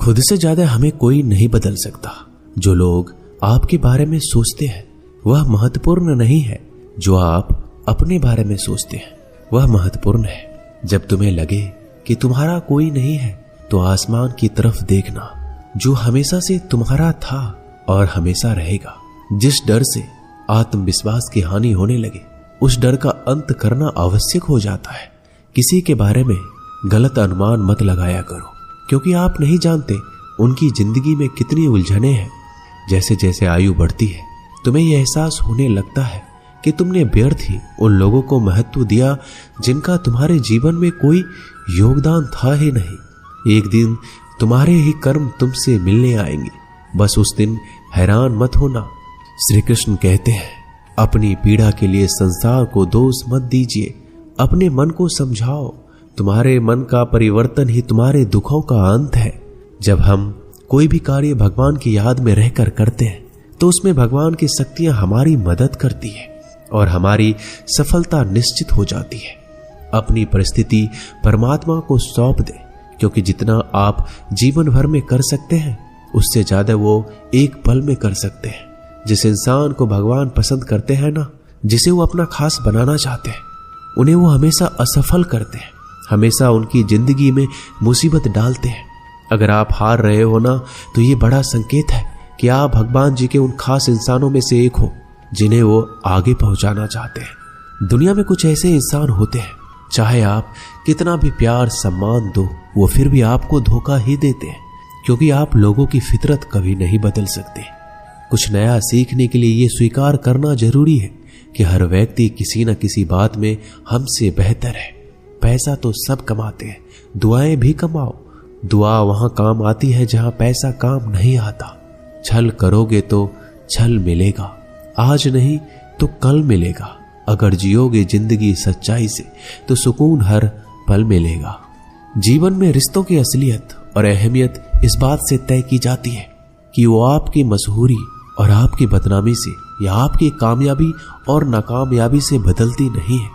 खुद से ज्यादा हमें कोई नहीं बदल सकता। जो लोग आपके बारे में सोचते हैं वह महत्वपूर्ण नहीं है, जो आप अपने बारे में सोचते हैं वह महत्वपूर्ण है। जब तुम्हें लगे कि तुम्हारा कोई नहीं है तो आसमान की तरफ देखना, जो हमेशा से तुम्हारा था और हमेशा रहेगा। जिस डर से आत्मविश्वास की हानि होने लगे उस डर का अंत करना आवश्यक हो जाता है। किसी के बारे में गलत अनुमान मत लगाया करो, क्योंकि आप नहीं जानते उनकी जिंदगी में कितनी उलझनें हैं। जैसे जैसे आयु बढ़ती है तुम्हें यह एहसास होने लगता है कि तुमने व्यर्थ ही उन लोगों को महत्व दिया जिनका तुम्हारे जीवन में कोई योगदान था ही नहीं। एक दिन तुम्हारे ही कर्म तुमसे मिलने आएंगे, बस उस दिन हैरान मत होना। श्री कृष्ण कहते हैं, अपनी पीड़ा के लिए संसार को दोष मत दीजिए, अपने मन को समझाओ। तुम्हारे मन का परिवर्तन ही तुम्हारे दुखों का अंत है। जब हम कोई भी कार्य भगवान की याद में रहकर करते हैं तो उसमें भगवान की शक्तियां हमारी मदद करती है और हमारी सफलता निश्चित हो जाती है। अपनी परिस्थिति परमात्मा को सौंप दें, क्योंकि जितना आप जीवन भर में कर सकते हैं उससे ज्यादा वो एक पल में कर सकते हैं। जिस इंसान को भगवान पसंद करते हैं ना, जिसे वो अपना खास बनाना चाहते हैं, उन्हें वो हमेशा असफल करते हैं, हमेशा उनकी जिंदगी में मुसीबत डालते हैं। अगर आप हार रहे हो ना, तो ये बड़ा संकेत है कि आप भगवान जी के उन खास इंसानों में से एक हो जिन्हें वो आगे पहुंचाना चाहते हैं। दुनिया में कुछ ऐसे इंसान होते हैं, चाहे आप कितना भी प्यार सम्मान दो, वो फिर भी आपको धोखा ही देते हैं, क्योंकि आप लोगों की फितरत कभी नहीं बदल सकते। कुछ नया सीखने के लिए ये स्वीकार करना जरूरी है कि हर व्यक्ति किसी न किसी बात में हमसे बेहतर है। पैसा तो सब कमाते हैं, दुआएं भी कमाओ। दुआ वहां काम आती है जहां पैसा काम नहीं आता। छल करोगे तो छल मिलेगा, आज नहीं तो कल मिलेगा। अगर जियोगे जिंदगी सच्चाई से तो सुकून हर पल मिलेगा। जीवन में रिश्तों की असलियत और अहमियत इस बात से तय की जाती है कि वो आपकी मशहूरी और आपकी बदनामी से या आपकी कामयाबी और नाकामयाबी से बदलती नहीं है।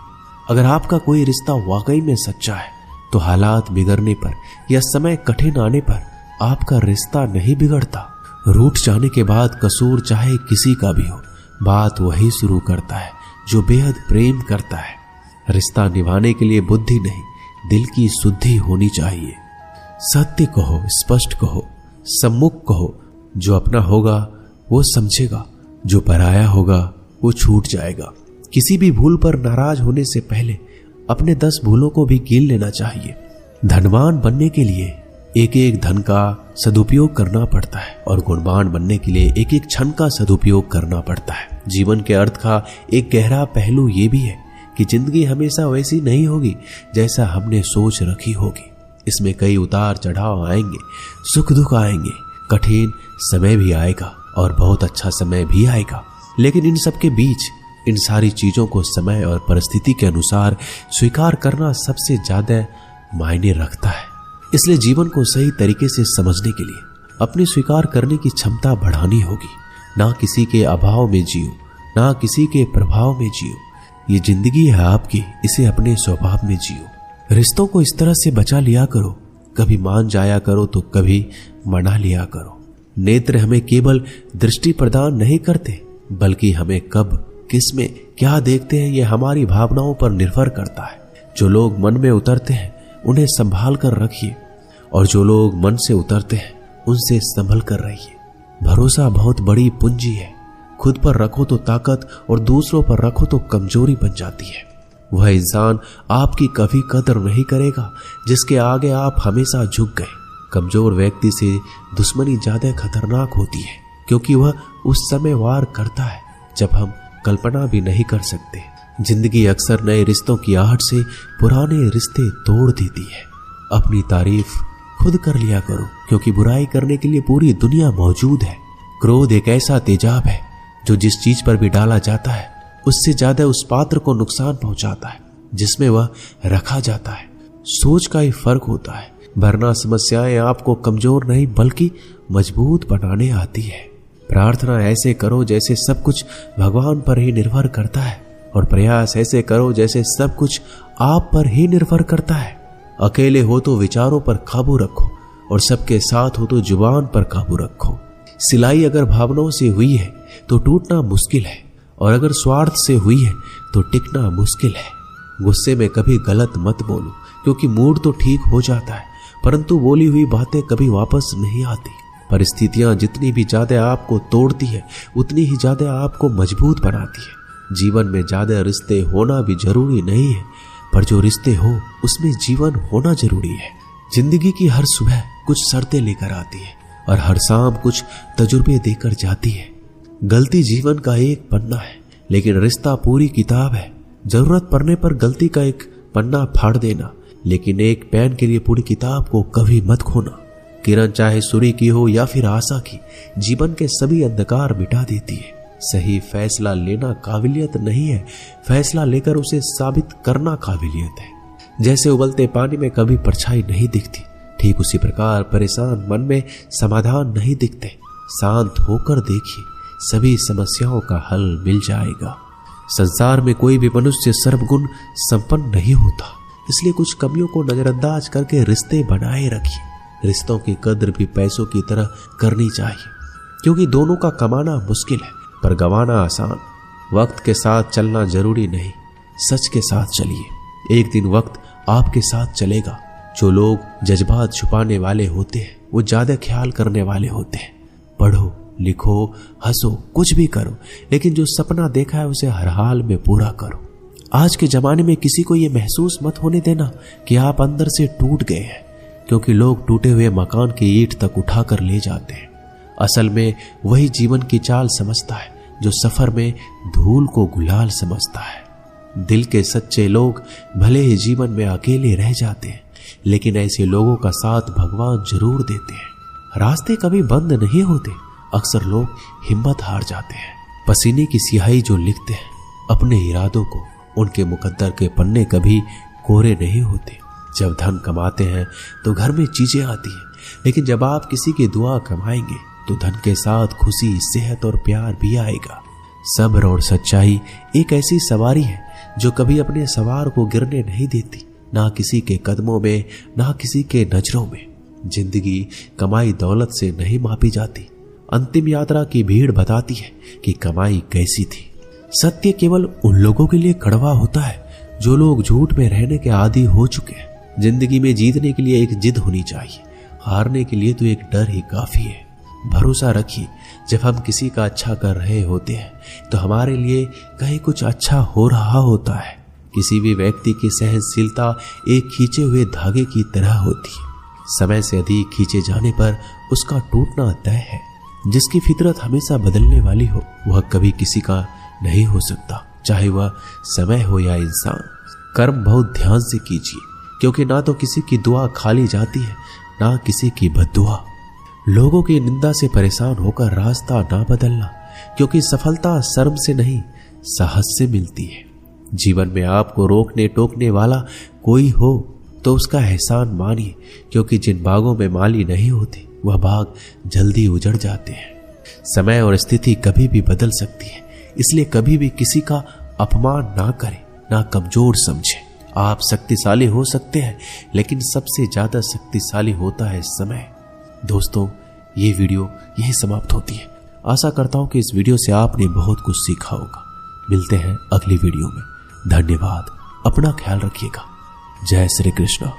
अगर आपका कोई रिश्ता वाकई में सच्चा है तो हालात बिगड़ने पर या समय कठिन आने पर आपका रिश्ता नहीं बिगड़ता। रूठ जाने के बाद कसूर चाहे किसी का भी हो, बात वही शुरू करता है जो बेहद प्रेम करता है। रिश्ता निभाने के लिए बुद्धि नहीं, दिल की शुद्धि होनी चाहिए। सत्य कहो, स्पष्ट कहो, सम्मुख कहो। जो अपना होगा वो समझेगा, जो पराया होगा वो छूट जाएगा। किसी भी भूल पर नाराज होने से पहले अपने 10 भूलों को भी गिन लेना चाहिए। धनवान बनने के लिए एक एक धन का सदुपयोग करना पड़ता है और गुणवान बनने के लिए एक एक क्षण का सदुपयोग करना पड़ता है। जीवन के अर्थ का एक गहरा पहलू ये भी है कि जिंदगी हमेशा वैसी नहीं होगी जैसा हमने सोच रखी होगी। इसमें कई उतार चढ़ाव आएंगे, सुख दुख आएंगे, कठिन समय भी आएगा और बहुत अच्छा समय भी आएगा। लेकिन इन सब के बीच इन सारी चीजों को समय और परिस्थिति के अनुसार स्वीकार करना सबसे ज्यादा मायने रखता है। इसलिए जीवन को सही तरीके से समझने के लिए अपनी स्वीकार करने की क्षमता बढ़ानी होगी। ना किसी के अभाव में जियो, ना किसी के प्रभाव में जियो। ये जिंदगी है आपकी, इसे अपने स्वभाव में जियो। रिश्तों को इस तरह से बचा लिया करो, कभी मान जाया करो तो कभी मना लिया करो। नेत्र हमें केवल दृष्टि प्रदान नहीं करते, बल्कि हमें कब किस में क्या देखते हैं यह हमारी भावनाओं पर निर्भर करता है। जो लोग मन में उतरते हैं उन्हें संभाल कर रखिए, और जो लोग मन से उतरते हैं उनसे संभल कर रहिए। भरोसा बहुत बड़ी पूंजी है। खुद पर रखो तो ताकत और दूसरों पर रखो तो कमजोरी बन जाती है। वह इंसान आपकी कभी कदर नहीं करेगा जिसके आगे आप हमेशा झुक गए। कमजोर व्यक्ति से दुश्मनी ज्यादा खतरनाक होती है, क्योंकि वह उस समय वार करता है जब हम कल्पना भी नहीं कर सकते। जिंदगी अक्सर नए रिश्तों की आहट से पुराने रिश्ते तोड़ देती है। अपनी तारीफ खुद कर लिया करो, क्योंकि बुराई करने के लिए पूरी दुनिया मौजूद है। क्रोध एक ऐसा तेजाब है जो जिस चीज पर भी डाला जाता है उससे ज्यादा उस पात्र को नुकसान पहुंचाता है जिसमें वह रखा जाता है। सोच का ही फर्क होता है, वरना समस्याएं आपको कमजोर नहीं बल्कि मजबूत बनाने आती है। प्रार्थना ऐसे करो जैसे सब कुछ भगवान पर ही निर्भर करता है, और प्रयास ऐसे करो जैसे सब कुछ आप पर ही निर्भर करता है। अकेले हो तो विचारों पर काबू रखो, और सबके साथ हो तो जुबान पर काबू रखो। सिलाई अगर भावनाओं से हुई है तो टूटना मुश्किल है, और अगर स्वार्थ से हुई है तो टिकना मुश्किल है। गुस्से में कभी गलत मत बोलो, क्योंकि मूड तो ठीक हो जाता है, परंतु बोली हुई बातें कभी वापस नहीं आती। परिस्थितियां जितनी भी ज्यादा आपको तोड़ती है, उतनी ही ज्यादा आपको मजबूत बनाती है। जीवन में ज्यादा रिश्ते होना भी जरूरी नहीं है, पर जो रिश्ते हो उसमें जीवन होना जरूरी है। जिंदगी की हर सुबह कुछ शर्तें लेकर आती है और हर शाम कुछ तजुर्बे देकर जाती है। गलती जीवन का एक पन्ना है, लेकिन रिश्ता पूरी किताब है। जरूरत पड़ने पर गलती का एक पन्ना फाड़ देना, लेकिन एक पेन के लिए पूरी किताब को कभी मत खोना। किरण चाहे सूर्य की हो या फिर आशा की, जीवन के सभी अंधकार मिटा देती है। सही फैसला लेना काबिलियत नहीं है, फैसला लेकर उसे साबित करना काबिलियत है। जैसे उबलते पानी में कभी परछाई नहीं दिखती, ठीक उसी प्रकार परेशान मन में समाधान नहीं दिखते। शांत होकर देखिए, सभी समस्याओं का हल मिल जाएगा। संसार में कोई भी मनुष्य सर्वगुण संपन्न नहीं होता, इसलिए कुछ कमियों को नजरअंदाज करके रिश्ते बनाए रखिए। रिश्तों की कद्र भी पैसों की तरह करनी चाहिए, क्योंकि दोनों का कमाना मुश्किल है पर गंवाना आसान। वक्त के साथ चलना जरूरी नहीं, सच के साथ चलिए। एक दिन वक्त आपके साथ चलेगा। जो लोग जज्बात छुपाने वाले होते हैं वो ज्यादा ख्याल करने वाले होते हैं। पढ़ो, लिखो, हंसो, कुछ भी करो, लेकिन जो सपना देखा है उसे हर हाल में पूरा करो। आज के जमाने में किसी को ये महसूस मत होने देना कि आप अंदर से टूट गए हैं, क्योंकि लोग टूटे हुए मकान की ईंट तक उठाकर ले जाते हैं। असल में वही जीवन की चाल समझता है जो सफर में धूल को गुलाल समझता है। दिल के सच्चे लोग भले ही जीवन में अकेले रह जाते हैं, लेकिन ऐसे लोगों का साथ भगवान जरूर देते हैं। रास्ते कभी बंद नहीं होते, अक्सर लोग हिम्मत हार जाते हैं। पसीने की स्याही जो लिखते हैं अपने इरादों को, उनके मुकद्दर के पन्ने कभी कोरे नहीं होते। जब धन कमाते हैं तो घर में चीजें आती हैं, लेकिन जब आप किसी की दुआ कमाएंगे तो धन के साथ खुशी, सेहत और प्यार भी आएगा। सब्र और सच्चाई एक ऐसी सवारी है जो कभी अपने सवार को गिरने नहीं देती, ना किसी के कदमों में, ना किसी के नजरों में। जिंदगी कमाई दौलत से नहीं मापी जाती। अंतिम यात्रा की भीड़ बताती है कि कमाई कैसी थी। सत्य केवल उन लोगों के लिए कड़वा होता है जो लोग झूठ में रहने के आदी हो चुके हैं। जिंदगी में जीतने के लिए एक जिद होनी चाहिए, हारने के लिए तो एक डर ही काफी है। भरोसा रखिए, जब हम किसी का अच्छा कर रहे होते हैं तो हमारे लिए कहीं कुछ अच्छा हो रहा होता है। किसी भी व्यक्ति की सहनशीलता एक खींचे हुए धागे की तरह होती है। समय से अधिक खींचे जाने पर उसका टूटना तय है। जिसकी फितरत हमेशा बदलने वाली हो वह कभी किसी का नहीं हो सकता, चाहे वह समय हो या इंसान। कर्म बहुत ध्यान से कीजिए, क्योंकि ना तो किसी की दुआ खाली जाती है, ना किसी की बद्दुआ। लोगों की निंदा से परेशान होकर रास्ता ना बदलना, क्योंकि सफलता शर्म से नहीं साहस से मिलती है। जीवन में आपको रोकने टोकने वाला कोई हो तो उसका एहसान मानिए, क्योंकि जिन बागों में माली नहीं होते वह बाग जल्दी उजड़ जाते हैं। समय और स्थिति कभी भी बदल सकती है, इसलिए कभी भी किसी का अपमान ना करें, ना कमजोर समझें। आप शक्तिशाली हो सकते हैं, लेकिन सबसे ज्यादा शक्तिशाली होता है समय। दोस्तों, ये वीडियो यही समाप्त होती है। आशा करता हूं कि इस वीडियो से आपने बहुत कुछ सीखा होगा। मिलते हैं अगली वीडियो में। धन्यवाद। अपना ख्याल रखिएगा। जय श्री कृष्ण।